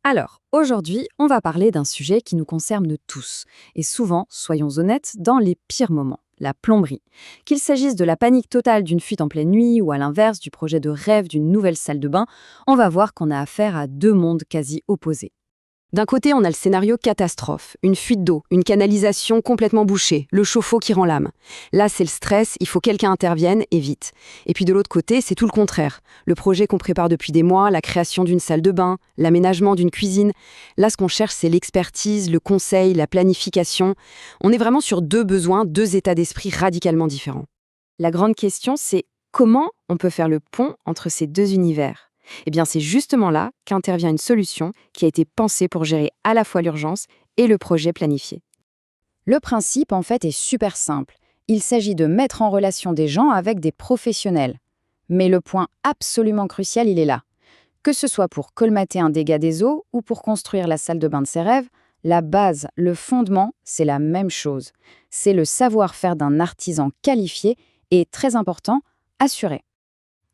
Alors, aujourd'hui, on va parler d'un sujet qui nous concerne tous, et souvent, soyons honnêtes, dans les pires moments, la plomberie. Qu'il s'agisse de la panique totale d'une fuite en pleine nuit ou à l'inverse du projet de rêve d'une nouvelle salle de bain, on va voir qu'on a affaire à deux mondes quasi opposés. D'un côté, on a le scénario catastrophe, une fuite d'eau, une canalisation complètement bouchée, le chauffe-eau qui rend l'âme. Là, c'est le stress, il faut que quelqu'un intervienne, et vite. Et puis de l'autre côté, c'est tout le contraire. Le projet qu'on prépare depuis des mois, la création d'une salle de bain, l'aménagement d'une cuisine. Là, ce qu'on cherche, c'est l'expertise, le conseil, la planification. On est vraiment sur deux besoins, deux états d'esprit radicalement différents. La grande question, c'est comment on peut faire le pont entre ces deux univers? Eh bien, c'est justement là qu'intervient une solution qui a été pensée pour gérer à la fois l'urgence et le projet planifié. Le principe, en fait, est super simple. Il s'agit de mettre en relation des gens avec des professionnels. Mais le point absolument crucial, il est là. Que ce soit pour colmater un dégât des eaux ou pour construire la salle de bain de ses rêves, la base, le fondement, c'est la même chose. C'est le savoir-faire d'un artisan qualifié et, très important, assuré.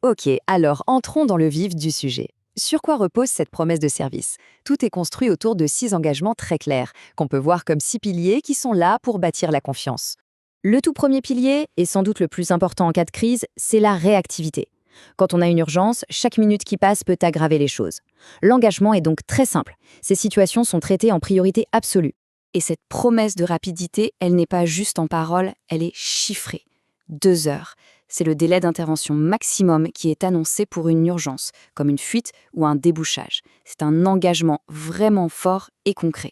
Ok, alors entrons dans le vif du sujet. Sur quoi repose cette promesse de service? Tout est construit autour de 6 engagements très clairs, qu'on peut voir comme 6 piliers qui sont là pour bâtir la confiance. Le tout premier pilier, et sans doute le plus important en cas de crise, c'est la réactivité. Quand on a une urgence, chaque minute qui passe peut aggraver les choses. L'engagement est donc très simple. Ces situations sont traitées en priorité absolue. Et cette promesse de rapidité, elle n'est pas juste en parole, elle est chiffrée. 2 heures. C'est le délai d'intervention maximum qui est annoncé pour une urgence, comme une fuite ou un débouchage. C'est un engagement vraiment fort et concret.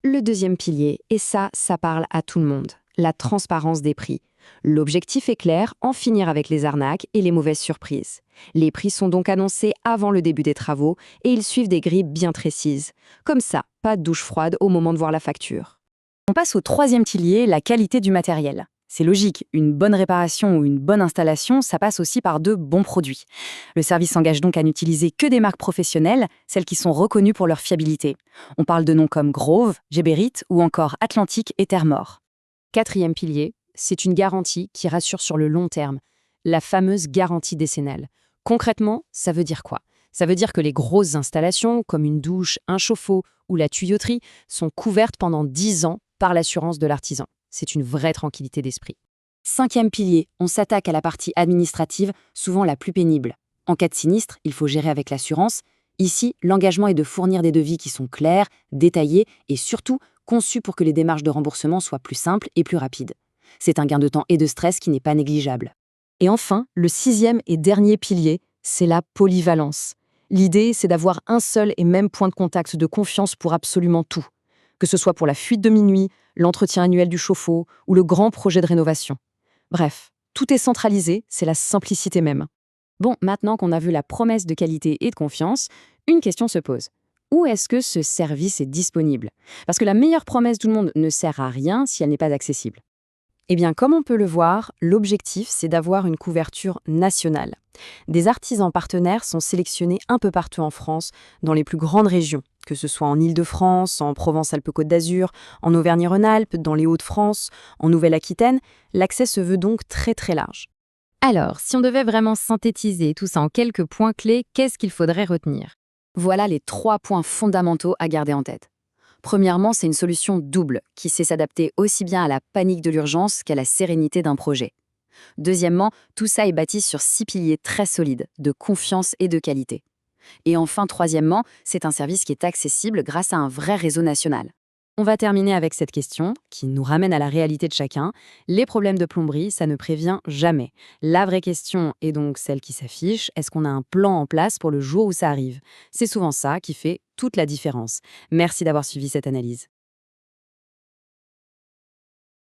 Le deuxième pilier, et ça parle à tout le monde, la transparence des prix. L'objectif est clair, en finir avec les arnaques et les mauvaises surprises. Les prix sont donc annoncés avant le début des travaux et ils suivent des grilles bien précises. Comme ça, pas de douche froide au moment de voir la facture. On passe au troisième pilier, la qualité du matériel. C'est logique, une bonne réparation ou une bonne installation, ça passe aussi par de bons produits. Le service s'engage donc à n'utiliser que des marques professionnelles, celles qui sont reconnues pour leur fiabilité. On parle de noms comme Grove, Geberit ou encore Atlantique et Thermor. Quatrième pilier, c'est une garantie qui rassure sur le long terme, la fameuse garantie décennale. Concrètement, ça veut dire quoi? Ça veut dire que les grosses installations, comme une douche, un chauffe-eau ou la tuyauterie, sont couvertes pendant 10 ans par l'assurance de l'artisan. C'est une vraie tranquillité d'esprit. Cinquième pilier, on s'attaque à la partie administrative, souvent la plus pénible. En cas de sinistre, il faut gérer avec l'assurance. Ici, l'engagement est de fournir des devis qui sont clairs, détaillés et surtout conçus pour que les démarches de remboursement soient plus simples et plus rapides. C'est un gain de temps et de stress qui n'est pas négligeable. Et enfin, le sixième et dernier pilier, c'est la polyvalence. L'idée, c'est d'avoir un seul et même point de contact de confiance pour absolument tout. Que ce soit pour la fuite de minuit, l'entretien annuel du chauffe-eau ou le grand projet de rénovation. Bref, tout est centralisé, c'est la simplicité même. Bon, maintenant qu'on a vu la promesse de qualité et de confiance, une question se pose. Où est-ce que ce service est disponible? Parce que la meilleure promesse de tout le monde ne sert à rien si elle n'est pas accessible. Eh bien, comme on peut le voir, l'objectif, c'est d'avoir une couverture nationale. Des artisans partenaires sont sélectionnés un peu partout en France, dans les plus grandes régions, que ce soit en Île-de-France, en Provence-Alpes-Côte d'Azur, en Auvergne-Rhône-Alpes, dans les Hauts-de-France, en Nouvelle-Aquitaine. L'accès se veut donc très très large. Alors, si on devait vraiment synthétiser tout ça en quelques points clés, qu'est-ce qu'il faudrait retenir? Voilà les 3 points fondamentaux à garder en tête. Premièrement, c'est une solution double, qui sait s'adapter aussi bien à la panique de l'urgence qu'à la sérénité d'un projet. Deuxièmement, tout ça est bâti sur 6 piliers très solides, de confiance et de qualité. Et enfin, troisièmement, c'est un service qui est accessible grâce à un vrai réseau national. On va terminer avec cette question, qui nous ramène à la réalité de chacun. Les problèmes de plomberie, ça ne prévient jamais. La vraie question est donc celle qui s'affiche, est-ce qu'on a un plan en place pour le jour où ça arrive? C'est souvent ça qui fait toute la différence. Merci d'avoir suivi cette analyse.